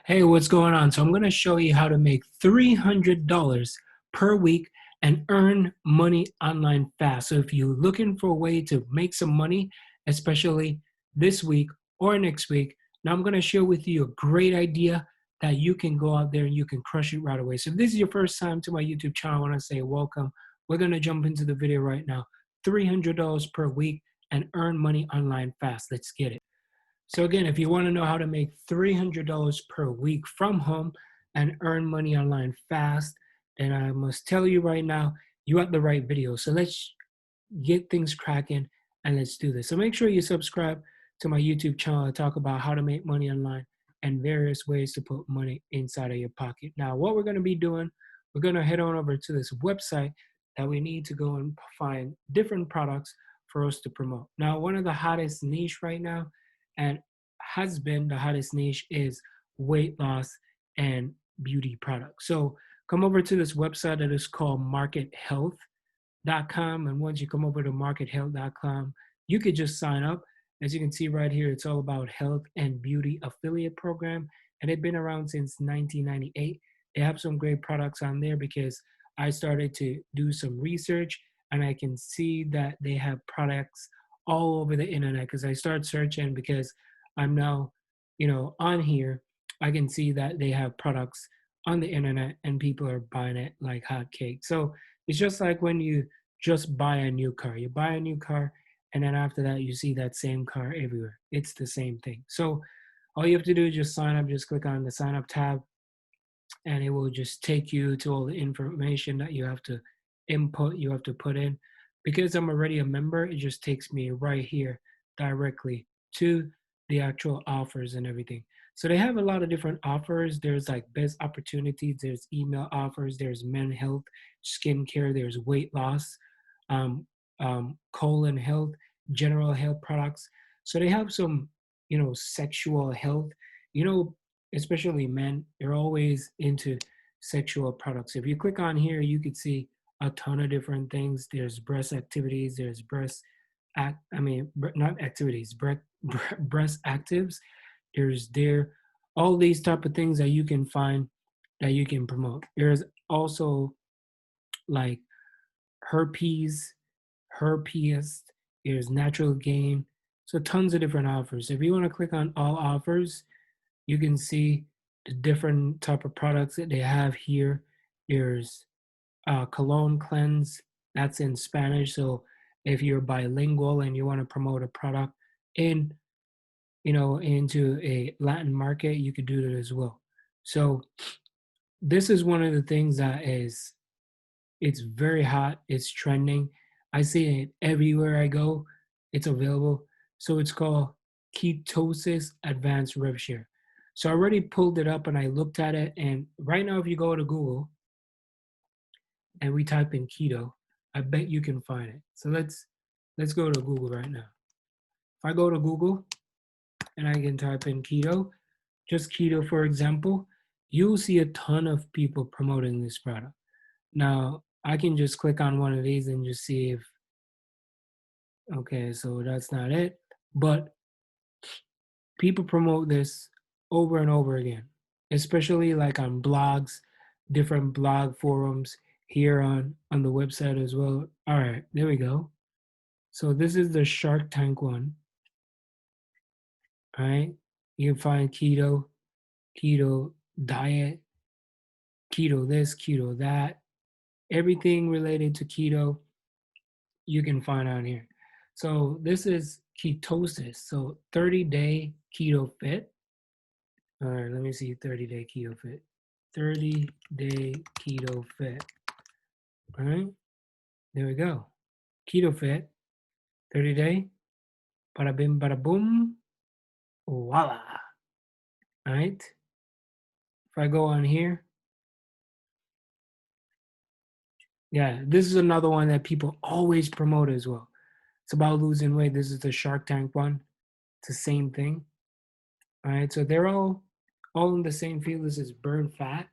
Hey, what's going on? So I'm going to show you how to make $300 per week and earn money online fast. So if you're looking for a way to make some money, especially this week or next week, now I'm going to share with you a great idea that you can go out there and you can crush it right away. So if this is your first time to my YouTube channel, I want to say welcome. We're going to jump into the video right now. $300 per week and earn money online fast. Let's get it. So again, if you want to know how to make $300 per week from home and earn money online fast, then I must tell you right now, you got the right video. So let's get things cracking and let's do this. So make sure you subscribe to my YouTube channel. I talk about how to make money online and various ways to put money inside of your pocket. Now, what we're going to be doing, we're going to head on over to this website that we need to go and find different products for us to promote. Now, one of the hottest niche right now and has been the hottest niche is weight loss and beauty products. So come over to this website that is called markethealth.com. And once you come over to markethealth.com, you could just sign up. As you can see right here, it's all about health and beauty affiliate program. And they've been around since 1998. They have some great products on there because I started to do some research and I can see that they have products all over the internet because I started searching because I'm now, on here. I can see that they have products on the internet and people are buying it like hotcakes. So it's just like when you just buy a new car. You buy a new car, and then after that, you see that same car everywhere. It's the same thing. So all you have to do is just sign up. Just click on the sign up tab, and it will just take you to all the information that you have to input, you have to put in. Because I'm already a member, it just takes me right here directly to the actual offers and everything. So they have a lot of different offers. There's like best opportunities, there's email offers, there's men health, skincare, there's weight loss, um, colon health, general health products. So they have some, sexual health. You know, especially men, they're always into sexual products. If you click on here, you could see a ton of different things. There's breast activities, there's not activities, breast actives. There all these type of things that you can find that you can promote. There's also like herpes, herpes, there's natural gain. So tons of different offers. If you want to click on all offers, you can see the different type of products that they have here. There's cologne cleanse, that's in Spanish. So if you're bilingual and you want to promote a product in, into a Latin market, you could do that as well. So this is one of the things that it's very hot, it's trending. I see it everywhere I go. It's available. So it's called Ketosis Advanced Rev Share. So I already pulled it up and I looked at it. And right now, if you go to Google and we type in keto, I bet you can find it. So let's go to Google right now. If I go to Google and I can type in keto, just keto for example, you'll see a ton of people promoting this product. Now I can just click on one of these and just see if, okay, so that's not it. But people promote this over and over again, especially like on blogs, different blog forums here on the website as well. All right, there we go. So this is the Shark Tank one. All right, you can find keto diet, keto this, keto that, everything related to keto you can find on here. So this is ketosis. So 30-day keto fit. All right, let me see 30-day keto fit. 30-day keto fit. All right, there we go. Keto fit, 30-day. Bada bim, bada boom. Voila. All right. If I go on here, yeah, this is another one that people always promote as well. It's about losing weight. This is the Shark Tank one. It's the same thing. All right, so they're all in the same field. This is burn fat,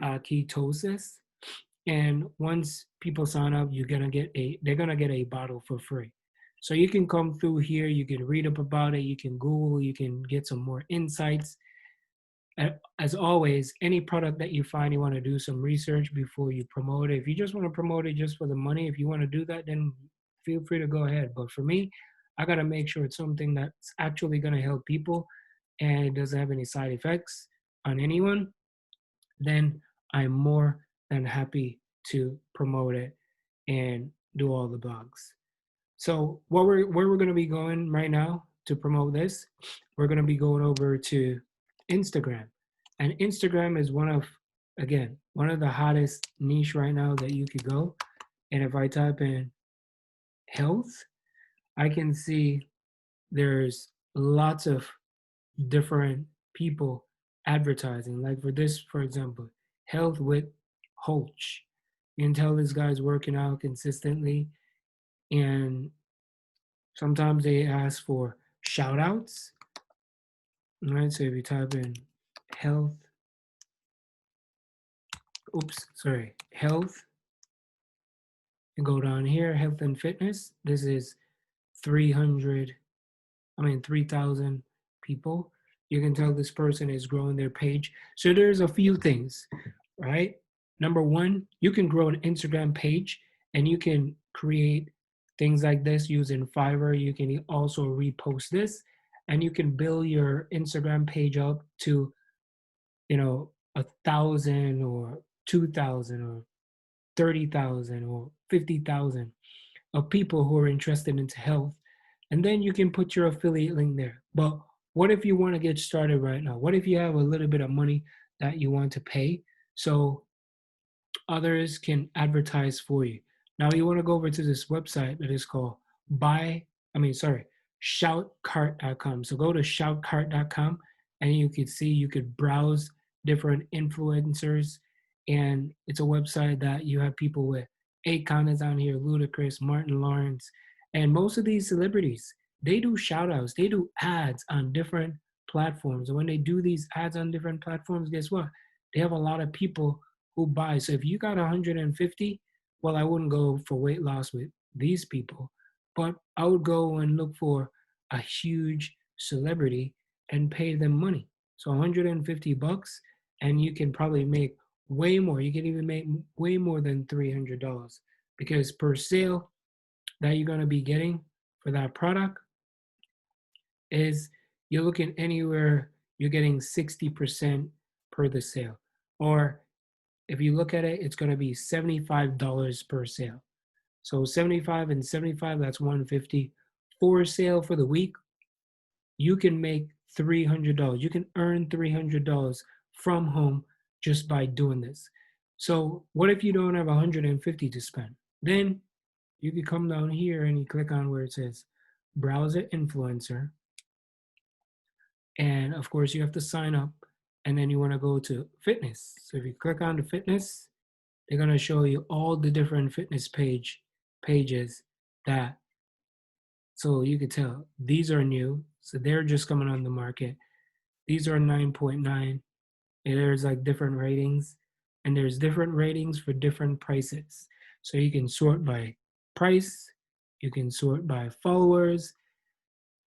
ketosis, and once people sign up, they're gonna get a bottle for free. So you can come through here, you can read up about it, you can Google, you can get some more insights. as always, any product that you find, you want to do some research before you promote it. If you just want to promote it just for the money, if you want to do that, then feel free to go ahead. But for me, I got to make sure it's something that's actually going to help people and it doesn't have any side effects on anyone. Then I'm more than happy to promote it and do all the blogs. So where we're going to be going right now to promote this, we're going to be going over to Instagram. And Instagram is one of the hottest niche right now that you could go. And if I type in health, I can see there's lots of different people advertising. Like for this, for example, health with Holch. You can tell this guy's working out consistently, and sometimes they ask for shout outs. All right, so if you type in health, health, and go down here, health and fitness. This is 3,000 people. You can tell this person is growing their page. So there's a few things, right? Number one, you can grow an Instagram page and you can create things like this using Fiverr. You can also repost this and you can build your Instagram page up to, 1,000 or 2,000 or 30,000 or 50,000 of people who are interested into health. And then you can put your affiliate link there. But what if you want to get started right now? What if you have a little bit of money that you want to pay so others can advertise for you? Now you want to go over to this website that is called shoutcart.com. So go to shoutcart.com and you could browse different influencers, and it's a website that you have people with Akon is on here, Ludacris, Martin Lawrence, and most of these celebrities, they do shout outs, they do ads on different platforms. And when they do these ads on different platforms, guess what? They have a lot of people who buy. So if you got 150, well, I wouldn't go for weight loss with these people, but I would go and look for a huge celebrity and pay them money. So 150 bucks, and you can probably make way more. You can even make way more than $300 because per sale that you're going to be getting for that product is you're looking anywhere, you're getting 60% per the sale. Or if you look at it, it's going to be $75 per sale. So 75 and 75, that's 150. For sale for the week, you can make $300. You can earn $300 from home just by doing this. So what if you don't have 150 to spend? Then you can come down here and you click on where it says browser influencer. And of course you have to sign up, and then you want to go to fitness. So if you click on the fitness, they're going to show you all the different fitness pages that, so you could tell these are new. So they're just coming on the market. These are 9.9. And there's like different ratings, and there's different ratings for different prices. So you can sort by price, you can sort by followers,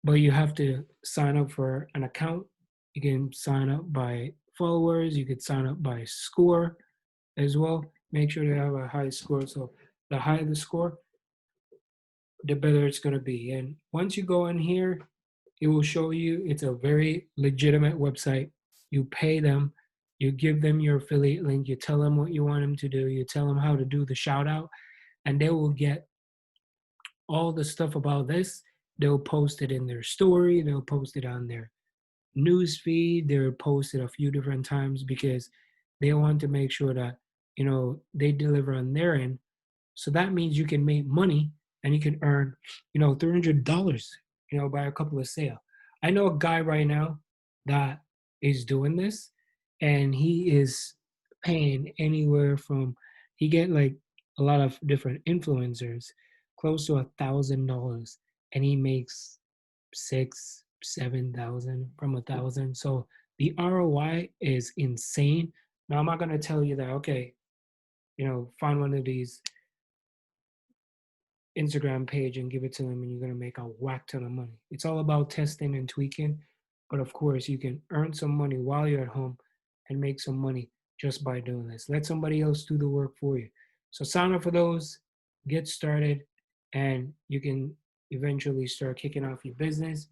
but you have to sign up for an account. You can sign up by followers, you could sign up by score as well. Make sure to have a high score. So the higher the score, the better it's going to be. And once you go in here, it will show you it's a very legitimate website. You pay them, you give them your affiliate link, you tell them what you want them to do, you tell them how to do the shout out, and they will get all the stuff about this. They'll post it in their story, they'll post it on their news feed, they'll post it a few different times because they want to make sure that, they deliver on their end. So that means you can make money and you can earn, $300, by a couple of sales. I know a guy right now that is doing this, and he is paying anywhere from, he get like a lot of different influencers, close to $1,000, and he makes 7,000 from 1,000. So the ROI is insane. Now I'm not gonna tell you that, okay, find one of these Instagram page and give it to them and you're going to make a whack ton of money. It's all about testing and tweaking. But of course, you can earn some money while you're at home and make some money just by doing this. Let somebody else do the work for you. So sign up for those, get started, and you can eventually start kicking off your business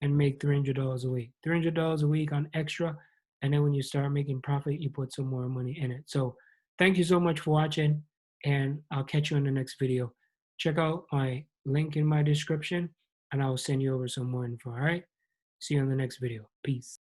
and make $300 a week. $300 a week on extra. And then when you start making profit, you put some more money in it. So thank you so much for watching, and I'll catch you in the next video. Check out my link in my description, and I'll send you over some more info. All right. See you on the next video. Peace.